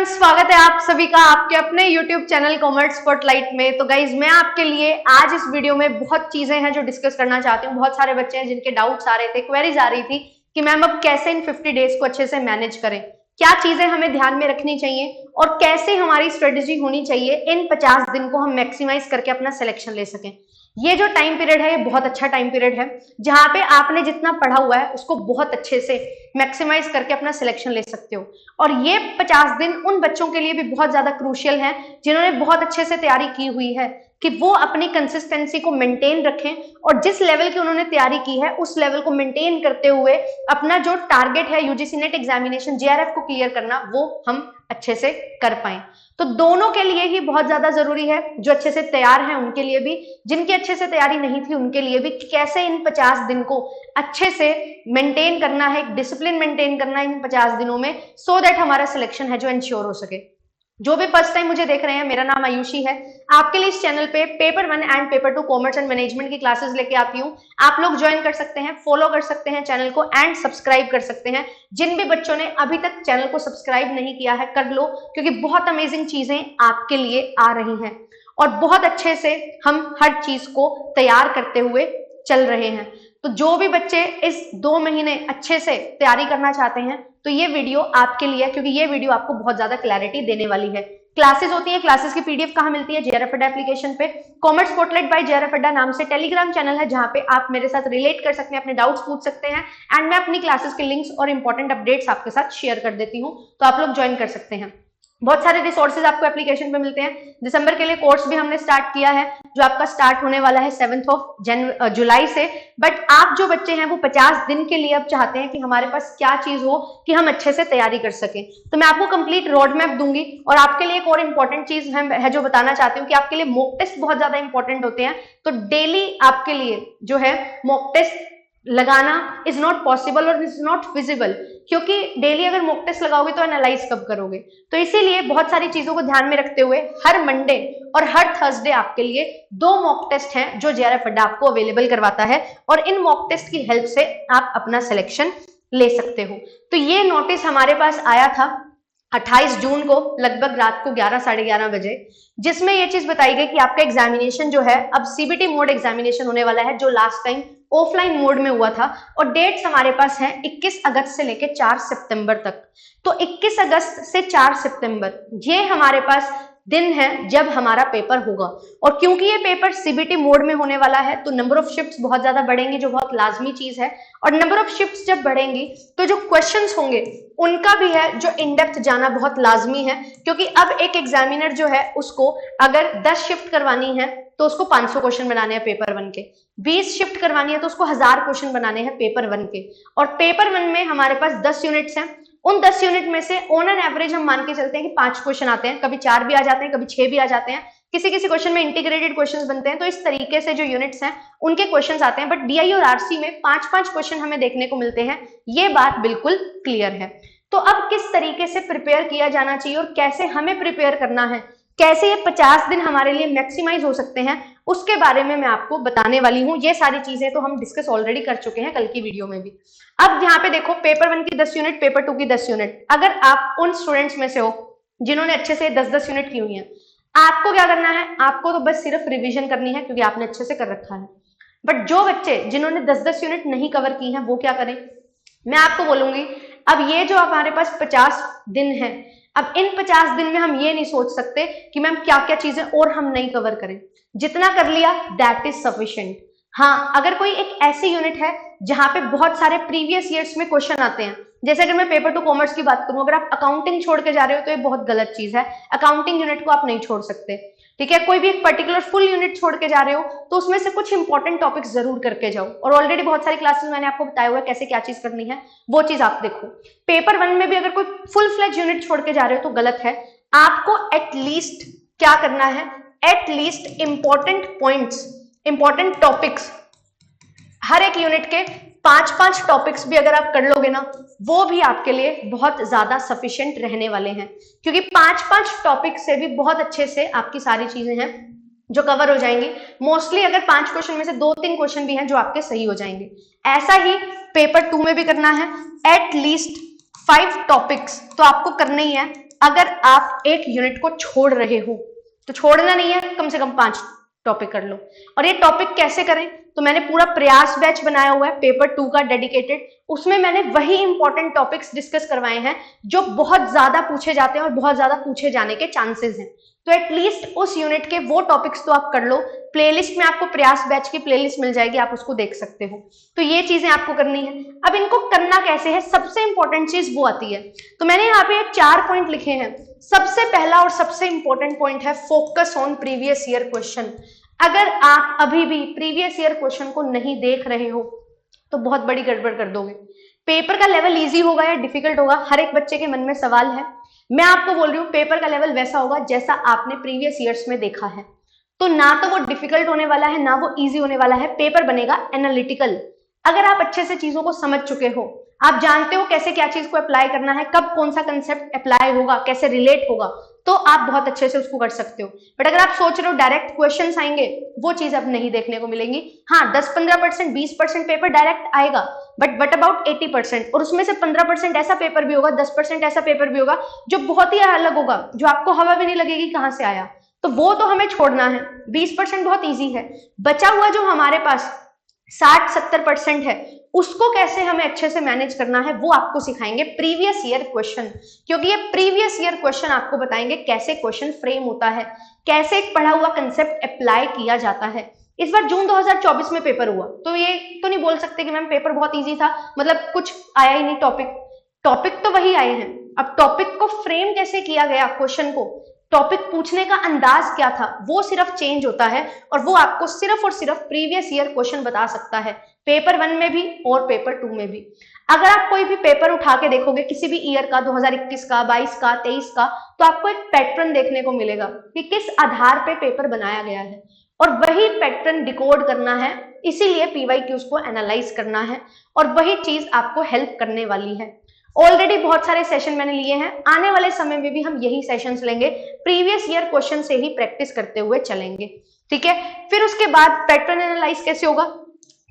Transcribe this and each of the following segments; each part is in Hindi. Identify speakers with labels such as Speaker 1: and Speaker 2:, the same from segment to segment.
Speaker 1: स्वागत है आप सभी का आपके अपने YouTube चैनल कॉमर्स स्पॉटलाइट में। तो गाइज मैं आपके लिए आज इस वीडियो में बहुत चीजें हैं जो डिस्कस करना चाहती हूँ। बहुत सारे बच्चे हैं जिनके डाउट्स आ रहे थे, क्वेरीज आ रही थी कि मैम अब कैसे इन 50 डेज को अच्छे से मैनेज करें, क्या चीजें हमें ध्यान में रखनी चाहिए और कैसे हमारी स्ट्रेटेजी होनी चाहिए इन 50 दिन को हम मैक्सिमाइज करके अपना सिलेक्शन ले सकें। ये जो टाइम पीरियड है ये बहुत अच्छा टाइम पीरियड है जहां पे आपने जितना पढ़ा हुआ है उसको बहुत अच्छे से मैक्सिमाइज करके अपना सिलेक्शन ले सकते हो। और ये 50 दिन उन बच्चों के लिए भी बहुत ज्यादा क्रूशियल है जिन्होंने बहुत अच्छे से तैयारी की हुई है कि वो अपनी कंसिस्टेंसी को मेंटेन रखें और जिस लेवल की उन्होंने तैयारी की है उस लेवल को मेंटेन करते हुए अपना जो टारगेट है यूजीसी नेट एग्जामिनेशन जेआरएफ को क्लियर करना वो हम अच्छे से कर पाए। तो दोनों के लिए ही बहुत ज्यादा जरूरी है, जो अच्छे से तैयार हैं उनके लिए भी, जिनकी अच्छे से तैयारी नहीं थी उनके लिए भी, कैसे इन 50 दिन को अच्छे से मेंटेन करना है, एक डिसिप्लिन मेंटेन करना है इन 50 दिनों में, सो दैट हमारा सिलेक्शन है जो इंश्योर हो सके। जो भी फर्स्ट टाइम मुझे देख रहे हैं, मेरा नाम आयुषी है। आपके लिए इस चैनल पे paper 1 and paper 2 commerce and management की क्लासेस लेके आती हूँ। आप लोग ज्वाइन कर सकते हैं, फॉलो कर सकते हैं चैनल को एंड सब्सक्राइब कर सकते हैं। जिन भी बच्चों ने अभी तक चैनल को सब्सक्राइब नहीं किया है कर लो, क्योंकि बहुत अमेजिंग चीजें आपके लिए आ रही हैं और बहुत अच्छे से हम हर चीज को तैयार करते हुए चल रहे हैं। तो जो भी बच्चे इस 2 महीने अच्छे से तैयारी करना चाहते हैं तो ये वीडियो आपके लिए है, क्योंकि ये वीडियो आपको बहुत ज्यादा क्लैरिटी देने वाली है। क्लासेस होती है, क्लासेस की पीडीएफ कहाँ मिलती है? जेआरएफ अड्डा एप्लीकेशन पे। कॉमर्स स्पॉटलाइट बाय जेआरएफ अड्डा नाम से टेलीग्राम चैनल है जहां पे आप मेरे साथ रिलेट कर सकते हैं, अपने डाउट्स पूछ सकते हैं एंड मैं अपनी क्लासेस के लिंक्स और इंपॉर्टेंट अपडेट्स आपके साथ शेयर कर देती हूँ, तो आप लोग ज्वाइन कर सकते हैं। बहुत सारे रिसोर्सेज आपको एप्लीकेशन पे मिलते हैं। दिसंबर के लिए कोर्स भी हमने स्टार्ट किया है जो आपका स्टार्ट होने वाला है 7 जुलाई से। बट आप जो बच्चे हैं वो 50 दिन के लिए अब चाहते हैं कि हमारे पास क्या चीज हो कि हम अच्छे से तैयारी कर सकें, तो मैं आपको कंप्लीट रोड मैप दूंगी। और आपके लिए एक और इंपॉर्टेंट चीज है जो बताना चाहती हूँ कि आपके लिए मॉक टेस्ट बहुत ज्यादा इंपॉर्टेंट होते हैं। तो डेली आपके लिए जो है मॉक टेस्ट लगाना इज नॉट पॉसिबल और इज नॉट फिजिबल, क्योंकि डेली अगर मॉक टेस्ट लगाओगे तो एनालाइज कब करोगे। तो इसीलिए बहुत सारी चीजों को ध्यान में रखते हुए हर मंडे और हर थर्सडे आपके लिए 2 मॉक टेस्ट हैं जो जेआरएफ अड्डा आपको अवेलेबल करवाता है और इन मॉक टेस्ट की हेल्प से आप अपना सिलेक्शन ले सकते हो। तो ये नोटिस हमारे पास आया था 28 जून को लगभग रात को 11 साढ़े 11 बजे, जिसमें ये चीज बताई गई कि आपका एग्जामिनेशन जो है अब सीबीटी मोड एग्जामिनेशन होने वाला है, जो लास्ट टाइम ऑफलाइन मोड में हुआ था। और डेट्स हमारे पास हैं 21 अगस्त से लेकर 4 सितंबर तक। तो 21 अगस्त से 4 सितंबर ये हमारे पास दिन है जब हमारा पेपर होगा। और क्योंकि ये पेपर सीबीटी मोड में होने वाला है तो नंबर ऑफ शिफ्ट्स बहुत ज्यादा बढ़ेंगी, जो बहुत लाजमी चीज है। और नंबर ऑफ शिफ्ट्स जब बढ़ेंगी तो जो क्वेश्चंस होंगे उनका भी है जो इन डेप्थ जाना बहुत लाजमी है, क्योंकि अब एक एग्जामिनर जो है उसको अगर 10 शिफ्ट करवानी है तो उसको 500 क्वेश्चन बनाने हैं पेपर 1 के, 20 शिफ्ट करवानी है तो उसको 1000 क्वेश्चन बनाने हैं पेपर 1 के। और पेपर 1 में हमारे पास 10 यूनिट्स हैं। उन 10 यूनिट में से ऑन एन एवरेज हम मान के चलते हैं कि 5 क्वेश्चन आते हैं, कभी 4 भी आ जाते हैं, कभी 6 भी आ जाते हैं, किसी किसी क्वेश्चन में इंटीग्रेटेड क्वेश्चंस बनते हैं। तो इस तरीके से जो यूनिट्स हैं उनके क्वेश्चंस आते हैं। बट डीआई और आरसी में 5-5 क्वेश्चन हमें देखने को मिलते हैं, ये बात बिल्कुल क्लियर है। तो अब किस तरीके से प्रिपेयर किया जाना चाहिए और कैसे हमें प्रिपेयर करना है, कैसे ये 50 दिन हमारे लिए मैक्सिमाइज हो सकते हैं, उसके बारे में मैं आपको बताने वाली हूँ। ये सारी चीजें तो हम डिस्कस ऑलरेडी कर चुके हैं कल की वीडियो में भी। अब यहाँ पे देखो, पेपर 1 की 10 यूनिट, पेपर 2 की 10 यूनिट। अगर आप उन स्टूडेंट्स में से हो जिन्होंने अच्छे से 10-10 यूनिट की हुई है, आपको क्या करना है? आपको तो बस सिर्फ रिविजन करनी है क्योंकि आपने अच्छे से कर रखा है। बट जो बच्चे जिन्होंने 10-10 यूनिट नहीं कवर की है वो क्या करें? मैं आपको बोलूंगी, अब ये जो हमारे पास 50 दिन है, अब इन 50 दिन में हम ये नहीं सोच सकते कि मैम क्या क्या चीजें और हम नहीं कवर करें। जितना कर लिया दैट इज सफिशिएंट। हाँ, अगर कोई एक ऐसी यूनिट है जहां पे बहुत सारे प्रीवियस ईयर्स में क्वेश्चन आते हैं, जैसे अगर मैं पेपर 2 कॉमर्स की बात करूं, अगर आप अकाउंटिंग छोड़ के जा रहे हो तो ये बहुत गलत चीज है। अकाउंटिंग यूनिट को आप नहीं छोड़ सकते, ठीक है। कोई भी एक पर्टिकुलर फुल यूनिट छोड़ के जा रहे हो तो उसमें से कुछ इंपॉर्टेंट टॉपिक्स जरूर करके जाओ। और ऑलरेडी बहुत सारी क्लासेस मैंने आपको बताया हुआ है कैसे क्या चीज करनी है, वो चीज आप देखो। पेपर 1 में भी अगर कोई फुल फ्लेज यूनिट छोड़ के जा रहे हो तो गलत है। आपको एटलीस्ट क्या करना है? At least important points, important topics, हर एक यूनिट के 5-5 टॉपिक्स भी अगर आप कर लोगे ना, वो भी आपके लिए बहुत ज्यादा सफिशिएंट रहने वाले हैं, क्योंकि 5-5 टॉपिक से भी बहुत अच्छे से आपकी सारी चीजें हैं जो कवर हो जाएंगी। मोस्टली अगर 5 क्वेश्चन में से 2-3 क्वेश्चन भी हैं जो आपके सही हो जाएंगे। ऐसा ही पेपर 2 में भी करना है, एटलीस्ट 5 टॉपिक्स तो आपको करने ही है। अगर आप एक यूनिट को छोड़ रहे हो तो छोड़ना नहीं है, कम से कम 5 टॉपिक कर लो। और ये टॉपिक कैसे करें, तो मैंने पूरा प्रयास बैच बनाया हुआ है पेपर 2 का डेडिकेटेड, उसमें मैंने वही इंपॉर्टेंट टॉपिक्स डिस्कस करवाए हैं जो बहुत ज्यादा पूछे जाते हैं और बहुत ज्यादा पूछे जाने के चांसेस हैं। तो एटलीस्ट उस यूनिट के वो टॉपिक्स तो आप कर लो। प्लेलिस्ट में आपको प्रयास बैच की प्लेलिस्ट मिल जाएगी, आप उसको देख सकते हो। तो ये चीजें आपको करनी है। अब इनको करना कैसे है, सबसे इंपॉर्टेंट चीज वो आती है। तो मैंने यहाँ पे 4 पॉइंट लिखे हैं। सबसे पहला और सबसे इंपॉर्टेंट पॉइंट है focus on previous year question. अगर आप अभी भी प्रीवियस ईयर क्वेश्चन को नहीं देख रहे हो तो बहुत बड़ी गड़बड़ कर दोगे। पेपर का लेवल इजी होगा या डिफिकल्ट होगा, हर एक बच्चे के मन में सवाल है। मैं आपको बोल रही हूँ पेपर का लेवल वैसा होगा जैसा आपने प्रीवियस ईयर्स में देखा है। तो ना तो वो डिफिकल्ट होने वाला है ना वो इजी होने वाला है, पेपर बनेगा एनालिटिकल। अगर आप अच्छे से चीजों को समझ चुके हो, आप जानते हो कैसे क्या चीज को अप्लाई करना है, कब कौन सा कंसेप्ट अप्लाई होगा, कैसे रिलेट होगा, तो आप बहुत अच्छे से उसको कर सकते हो। बट अगर आप सोच रहे हो डायरेक्ट क्वेश्चंस आएंगे, वो चीज अब नहीं देखने को मिलेंगी। हाँ 10-15%, 20% पेपर डायरेक्ट आएगा, बट वट अबाउट 80%, और उसमें से 15% ऐसा पेपर भी होगा, 10% ऐसा पेपर भी होगा जो बहुत ही अलग होगा, जो आपको हवा भी नहीं लगेगी कहां से आया। तो वो तो हमें छोड़ना है। 20% बहुत ईजी है। बचा हुआ जो हमारे पास 60-70% है, उसको कैसे हमें अच्छे से मैनेज करना है वो आपको सिखाएंगे प्रीवियस ईयर क्वेश्चन। क्योंकि ये प्रीवियस ईयर क्वेश्चन आपको बताएंगे कैसे क्वेश्चन फ्रेम होता है, कैसे एक पढ़ा हुआ कंसेप्ट अप्लाई किया जाता है। इस बार जून 2024 में पेपर हुआ, तो ये तो नहीं बोल सकते कि मैम पेपर बहुत इजी था, मतलब कुछ आया ही नहीं टॉपिक तो वही आए हैं। अब टॉपिक को फ्रेम कैसे किया गया, क्वेश्चन को, टॉपिक पूछने का अंदाज क्या था, वो सिर्फ चेंज होता है, और वो आपको सिर्फ और सिर्फ प्रीवियस ईयर क्वेश्चन बता सकता है, पेपर 1 में भी और पेपर 2 में भी। अगर आप कोई भी पेपर उठा के देखोगे किसी भी ईयर का, 2021 का, 22 का, 23 का, तो आपको एक पैटर्न देखने को मिलेगा कि किस आधार पे पेपर बनाया गया है, और वही पैटर्न डिकोड करना है। इसीलिए पीवाईक्यूज को एनालाइज करना है, और वही चीज आपको हेल्प करने वाली है। ऑलरेडी बहुत सारे सेशन मैंने लिए हैं, आने वाले समय में भी हम यही सेशंस लेंगे, प्रीवियस ईयर क्वेश्चन से ही प्रैक्टिस करते हुए चलेंगे। ठीक है, फिर उसके बाद पैटर्न एनालाइज कैसे होगा,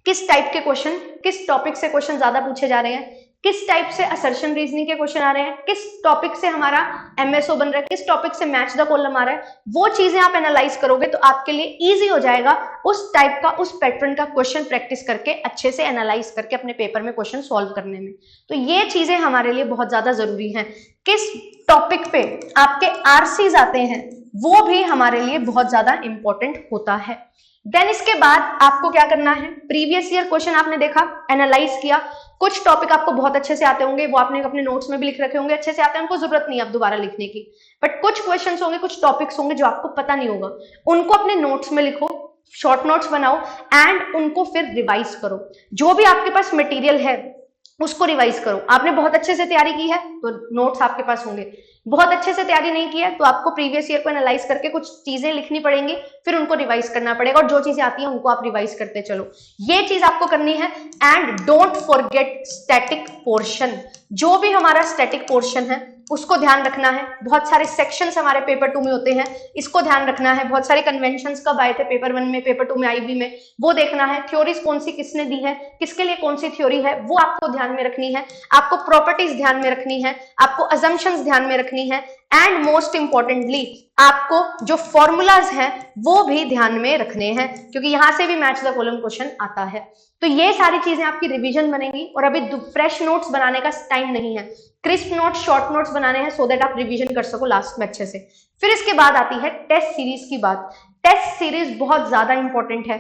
Speaker 1: किस टाइप के क्वेश्चन, किस टॉपिक से क्वेश्चन ज्यादा पूछे जा रहे हैं, किस टाइप से असर्शन रीजनिंग के क्वेश्चन आ रहे हैं, किस टॉपिक से हमारा एमएसओ बन रहा है, किस टॉपिक से मैच द कॉलम आ रहा है, वो चीजें आप एनालाइज करोगे तो आपके लिए इजी हो जाएगा उस टाइप का, उस पैटर्न का क्वेश्चन प्रैक्टिस करके, अच्छे से एनालाइज करके अपने पेपर में क्वेश्चन सॉल्व करने में। तो ये चीजें हमारे लिए बहुत ज्यादा जरूरी हैं। किस टॉपिक पे आपके आरसीज आते हैं वो भी हमारे लिए बहुत ज्यादा इंपॉर्टेंट होता है। देन इसके बाद आपको क्या करना है, प्रीवियस ईयर क्वेश्चन आपने देखा, एनालाइज किया, कुछ टॉपिक आपको बहुत अच्छे से आते होंगे, वो आपने अपने नोट्स में भी लिख रखे होंगे, अच्छे से आते हैं, उनको जरूरत नहीं है अब दोबारा लिखने की। बट कुछ क्वेश्चंस होंगे, कुछ टॉपिक्स होंगे जो आपको पता नहीं होगा, उनको अपने नोट्स में लिखो, शॉर्ट नोट्स बनाओ एंड उनको फिर रिवाइज करो। जो भी आपके पास मटेरियल है उसको रिवाइज करो। आपने बहुत अच्छे से तैयारी की है तो नोट्स आपके पास होंगे, बहुत अच्छे से तैयारी नहीं की है तो आपको प्रीवियस ईयर को एनालाइज करके कुछ चीजें लिखनी पड़ेंगी, फिर उनको रिवाइज करना पड़ेगा, और जो चीजें आती हैं उनको आप रिवाइज करते चलो। ये चीज आपको करनी है। And don't forget static portion. जो भी हमारा स्टैटिक पोर्शन है उसको ध्यान रखना है। बहुत सारे सेक्शंस हमारे पेपर 2 में होते हैं, इसको ध्यान रखना है। बहुत सारे कन्वेंशंस कब आए थे पेपर 1 में, पेपर 2 में, आईबी में, वो देखना है। थ्योरीज कौन सी किसने दी है, किसके लिए कौन सी थ्योरी है, वो आपको ध्यान में रखनी है। आपको प्रॉपर्टीज ध्यान में रखनी है, आपको अजम्पशंस ध्यान में रखनी है, एंड मोस्ट इंपॉर्टेंटली आपको जो फॉर्मूलाज हैं वो भी ध्यान में रखने हैं, क्योंकि यहां से भी मैच द कॉलम क्वेश्चन आता है। तो ये सारी चीजें आपकी रिवीजन बनेंगी, और अभी फ्रेश नोट्स बनाने का टाइम नहीं है, क्रिस्प नोट्स, शॉर्ट नोट्स बनाने हैं सो दैट आप रिवीजन कर सको लास्ट में अच्छे से। फिर इसके बाद आती है टेस्ट सीरीज की बात। टेस्ट सीरीज बहुत ज्यादा इंपॉर्टेंट है।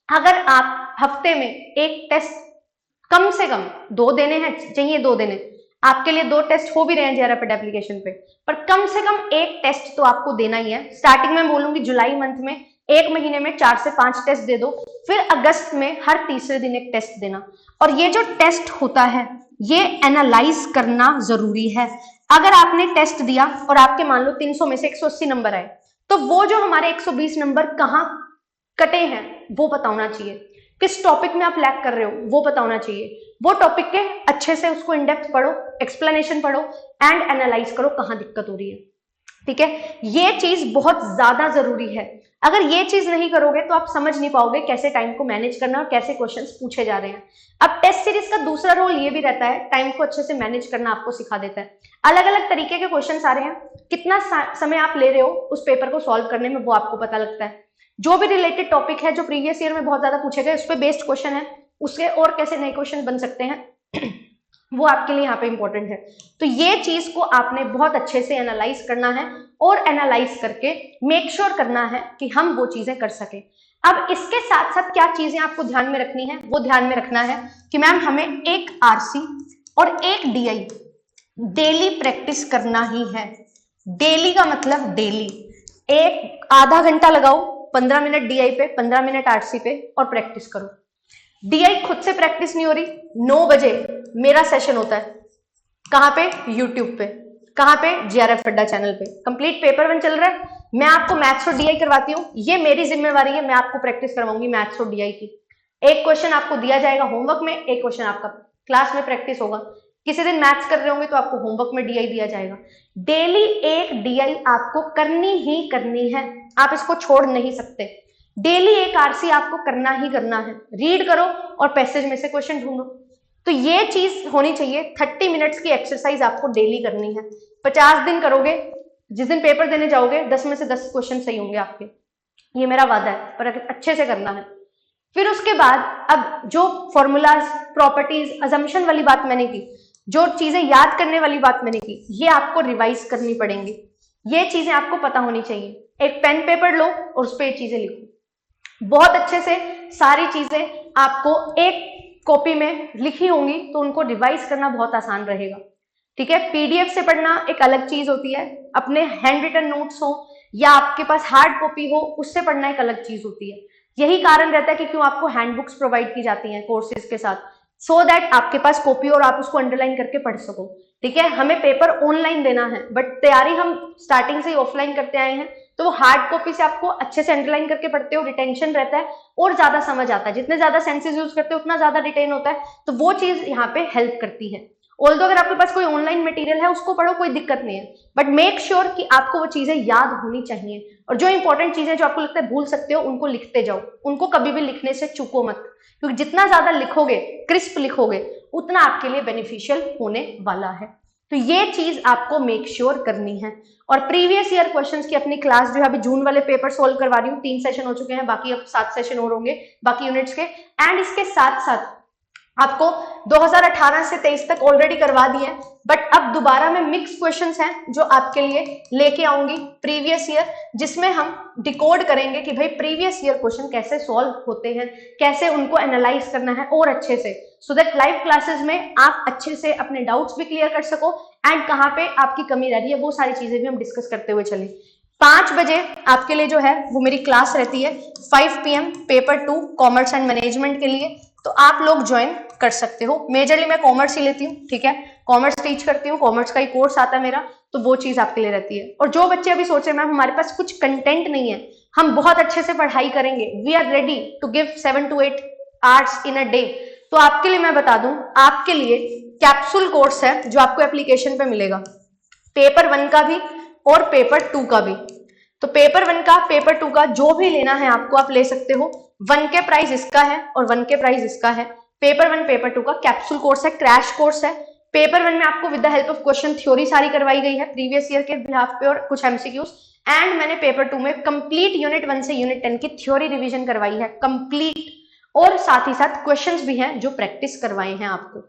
Speaker 1: अगर आप हफ्ते में एक टेस्ट, कम से कम 2 देने हैं, चाहिए 2 देने, आपके लिए 2 टेस्ट हो भी रहे हैं जेआरएफ एप्लीकेशन पे, पर कम से कम एक टेस्ट तो आपको देना ही है। स्टार्टिंग में बोलूंगी जुलाई मंथ में, एक महीने में 4 से 5 टेस्ट दे दो, फिर अगस्त में हर तीसरे दिन एक टेस्ट देना। और ये जो टेस्ट होता है ये एनालाइज करना जरूरी है। अगर आपने टेस्ट दिया और आपके मान लो 300 में से 180 नंबर आए, तो वो जो हमारे 120 नंबर कहाँ कटे हैं वो पता होना चाहिए। किस टॉपिक में आप लैक कर रहे हो वो पता होना चाहिए। वो टॉपिक के अच्छे से उसको इन डेप्थ पढ़ो, एक्सप्लेनेशन पढ़ो एंड एनालाइज करो कहाँ दिक्कत हो रही है। ठीक है, ये चीज बहुत ज्यादा जरूरी है। अगर ये चीज नहीं करोगे तो आप समझ नहीं पाओगे कैसे टाइम को मैनेज करना और कैसे क्वेश्चंस पूछे जा रहे हैं। अब टेस्ट सीरीज का दूसरा रोल ये भी रहता है, टाइम को अच्छे से मैनेज करना आपको सिखा देता है। अलग अलग तरीके के क्वेश्चंस आ रहे हैं, कितना समय आप ले रहे हो उस पेपर को सॉल्व करने में वो आपको पता लगता है। जो भी रिलेटेड टॉपिक है जो प्रीवियस ईयर में बहुत ज्यादा पूछे गए उस पर बेस्ड क्वेश्चन है, उसके और कैसे नए क्वेश्चन बन सकते हैं वो आपके लिए यहाँ पे इंपॉर्टेंट है। तो ये चीज को आपने बहुत अच्छे से एनालाइज करना है और एनालाइज करके मेक श्योर करना है कि हम वो चीजें कर सके। अब इसके साथ साथ क्या चीजें आपको ध्यान में रखनी है, वो ध्यान में रखना है कि मैम हमें एक आरसी और एक डीआई डेली प्रैक्टिस करना ही है। डेली का मतलब डेली एक आधा घंटा लगाओ, 15 मिनट डीआई पे, 15 मिनट आरसी पे और प्रैक्टिस करो। डीआई खुद से प्रैक्टिस नहीं हो रही, 9 बजे मेरा सेशन होता है। कहां पे? यूट्यूब पे। कहां पे? जीआरएफ अड्डा चैनल पे। कंप्लीट पेपर 1 चल रहा है, मैं आपको मैथ्स और डीआई करवाती हूँ, ये मेरी जिम्मेवारी है, मैं आपको प्रैक्टिस करवाऊंगी मैथ्स और डीआई की। एक क्वेश्चन आपको दिया जाएगा होमवर्क में, एक क्वेश्चन आपका क्लास में प्रैक्टिस होगा। किसी दिन मैथ्स कर रहे होंगे तो आपको होमवर्क में डीआई दिया जाएगा। डेली एक डीआई आपको करनी ही करनी है, आप इसको छोड़ नहीं सकते। डेली एक आरसी आपको करना ही करना है। रीड करो और पैसेज में से क्वेश्चन ढूंढो। तो ये चीज होनी चाहिए। 30 मिनट्स की एक्सरसाइज आपको डेली करनी है। 50 दिन करोगे, जिस दिन पेपर देने जाओगे 10 में से 10 क्वेश्चन सही होंगे आपके, ये मेरा वादा है, पर अच्छे से करना है। फिर उसके बाद अब जो फॉर्मूलाज, प्रॉपर्टीज, अजम्पशन वाली बात मैंने की, जो चीजें याद करने वाली बात मैंने की, ये आपको रिवाइज करनी पड़ेंगी। ये चीजें आपको पता होनी चाहिए। एक पेन पेपर लो और उस पर ये चीजें लिखो बहुत अच्छे से। सारी चीजें आपको एक कॉपी में लिखी होंगी तो उनको रिवाइज करना बहुत आसान रहेगा। ठीक है, पीडीएफ से पढ़ना एक अलग चीज होती है, अपने हैंड रिटन नोट्स हो या आपके पास हार्ड कॉपी हो उससे पढ़ना एक अलग चीज होती है। यही कारण रहता है कि क्यों आपको हैंड बुक्स प्रोवाइड की जाती हैं कोर्सेज के साथ, सो दैट आपके पास कॉपी और आप उसको अंडरलाइन करके पढ़ सको। ठीक है, हमें पेपर ऑनलाइन देना है बट तैयारी हम स्टार्टिंग से ही ऑफलाइन करते आए हैं, तो वो हार्ड कॉपी से आपको अच्छे से अंडरलाइन करके पढ़ते हो, रिटेंशन रहता है और ज्यादा समझ आता है। जितने ज्यादा सेंसेस यूज करते हो उतना ज्यादा रिटेन होता है, तो वो चीज यहाँ पे हेल्प करती है। ऑल्दो अगर आपके पास कोई ऑनलाइन मटेरियल है उसको पढ़ो, कोई दिक्कत नहीं है, बट मेक श्योर कि आपको वो चीजें याद होनी चाहिए। और जो इंपॉर्टेंट चीजें जो आपको लगता है भूल सकते हो उनको लिखते जाओ, उनको कभी भी लिखने से चूको मत, क्योंकि जितना ज्यादा लिखोगे, क्रिस्प लिखोगे, उतना आपके लिए बेनिफिशियल होने वाला है। तो ये चीज आपको मेक श्योर करनी है। और प्रीवियस ईयर क्वेश्चंस की अपनी क्लास जो है अभी जून वाले पेपर सोल्व करवा रही हूँ, 3 सेशन हो चुके हैं, बाकी अब 7 सेशन और होंगे बाकी यूनिट्स के। एंड इसके साथ साथ आपको 2018 से 23 तक ऑलरेडी करवा दिए, बट अब दोबारा में मिक्स क्वेश्चंस हैं जो आपके लिए लेके आऊंगी प्रीवियस ईयर, जिसमें हम डिकोड करेंगे कि भाई प्रीवियस ईयर क्वेश्चन कैसे सॉल्व होते हैं, कैसे उनको एनालाइज करना है और अच्छे से, सो दैट लाइव क्लासेस में आप अच्छे से अपने डाउट्स भी क्लियर कर सको एंड कहाँ पे आपकी कमी रह रही है वो सारी चीजें भी हम डिस्कस करते हुए चले। 5 बजे आपके लिए जो है वो मेरी क्लास रहती है, 5 PM paper 2 commerce and management के लिए, तो आप लोग ज्वाइन कर सकते हो। मेजरली मैं कॉमर्स ही लेती हूँ, ठीक है, कॉमर्स टीच करती हूँ, कॉमर्स का ही कोर्स आता है मेरा, तो वो चीज आपके लिए रहती है। और जो बच्चे अभी सोच रहे हैं मैम हमारे पास कुछ कंटेंट नहीं है, हम बहुत अच्छे से पढ़ाई करेंगे, we are ready to give 7 to 8 hours in a day, तो आपके लिए मैं बता दूं, आपके लिए कैप्सूल कोर्स है जो आपको एप्लीकेशन पे मिलेगा, पेपर 1 का भी और पेपर 2 का भी। तो पेपर 1 का, पेपर 2 का जो भी लेना है आपको आप ले सकते हो। 1 के प्राइस इसका है और 1 के प्राइस इसका है। पेपर 1 पेपर 2 का कैप्सूल कोर्स है, क्रैश कोर्स है। पेपर 1 में आपको with the help of question theory सारी करवाई गई है प्रीवियस ईयर के बिहाफ पे और कुछ एमसीक्यूज, एंड मैंने पेपर 2 में कंप्लीट यूनिट 1 से यूनिट 10 की थ्योरी रिवीजन करवाई है कंप्लीट, और साथ ही साथ क्वेश्चंस भी हैं जो प्रैक्टिस करवाए हैं आपको।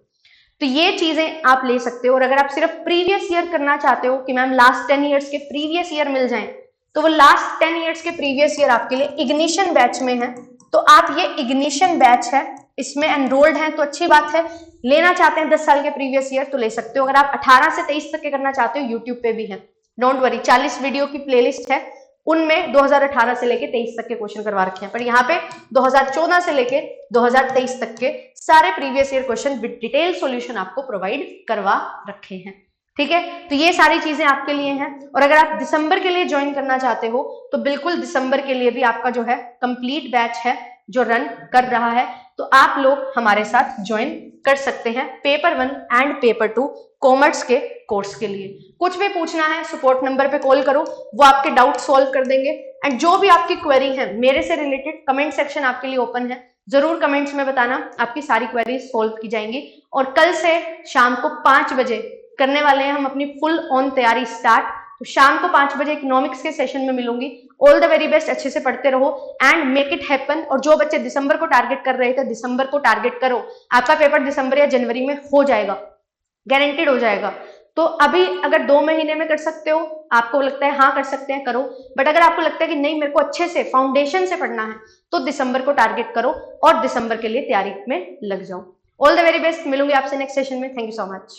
Speaker 1: तो ये चीजें आप ले सकते हो। और अगर आप सिर्फ प्रीवियस ईयर करना चाहते हो कि मैम लास्ट 10 ईयर्स के प्रीवियस ईयर मिल जाएं, तो वो लास्ट 10 ईयर्स के प्रीवियस ईयर आपके लिए इग्निशन बैच में है, तो आप ये इग्निशन बैच है इसमें एनरोल्ड हैं तो अच्छी बात है। लेना चाहते हैं 10 साल के प्रीवियस ईयर तो ले सकते हो। अगर आप 18 से 23 तक के करना चाहते हो यूट्यूब पे भी है, डोंट वरी, 40 वीडियो की प्लेलिस्ट है, उनमें 2018 से लेके 23 तक के क्वेश्चन करवा रखे हैं, पर यहाँ पे 2014 से लेके 2023 तक के सारे previous year question with detail solution आपको प्रोवाइड करवा रखे हैं। ठीक है, तो ये सारी चीजें आपके लिए हैं। और अगर आप दिसंबर के लिए ज्वाइन करना चाहते हो तो बिल्कुल दिसंबर के लिए भी आपका जो है कंप्लीट बैच है, जो रन कर रहा है, तो आप लोग हमारे साथ ज्वाइन कर सकते हैं पेपर 1 एंड पेपर 2 कॉमर्स के कोर्स के लिए। कुछ भी पूछना है सपोर्ट नंबर पे कॉल करो, वो आपके डाउट सॉल्व कर देंगे। एंड जो भी आपकी क्वेरी है मेरे से रिलेटेड, कमेंट सेक्शन आपके लिए ओपन है, जरूर कमेंट्स में बताना, आपकी सारी क्वेरीज सॉल्व की जाएंगी। और कल से शाम को 5 बजे करने वाले हैं हम अपनी फुल ऑन तैयारी स्टार्ट। तो शाम को 5 बजे इकोनॉमिक्स के सेशन में मिलूंगी। ऑल द वेरी बेस्ट, अच्छे से पढ़ते रहो एंड मेक इट हैपन। और जो बच्चे दिसंबर को टारगेट कर रहे थे, दिसंबर को टारगेट करो, आपका पेपर दिसंबर या जनवरी में हो जाएगा, गारंटेड हो जाएगा। तो अभी अगर 2 महीने में कर सकते हो, आपको लगता है हाँ कर सकते हैं, करो। बट अगर आपको लगता है कि नहीं मेरे को अच्छे से फाउंडेशन से पढ़ना है, तो दिसंबर को टारगेट करो और दिसंबर के लिए तैयारी में लग जाओ। ऑल द वेरी बेस्ट, मिलूंगी आपसे नेक्स्ट सेशन में। Thank you so much.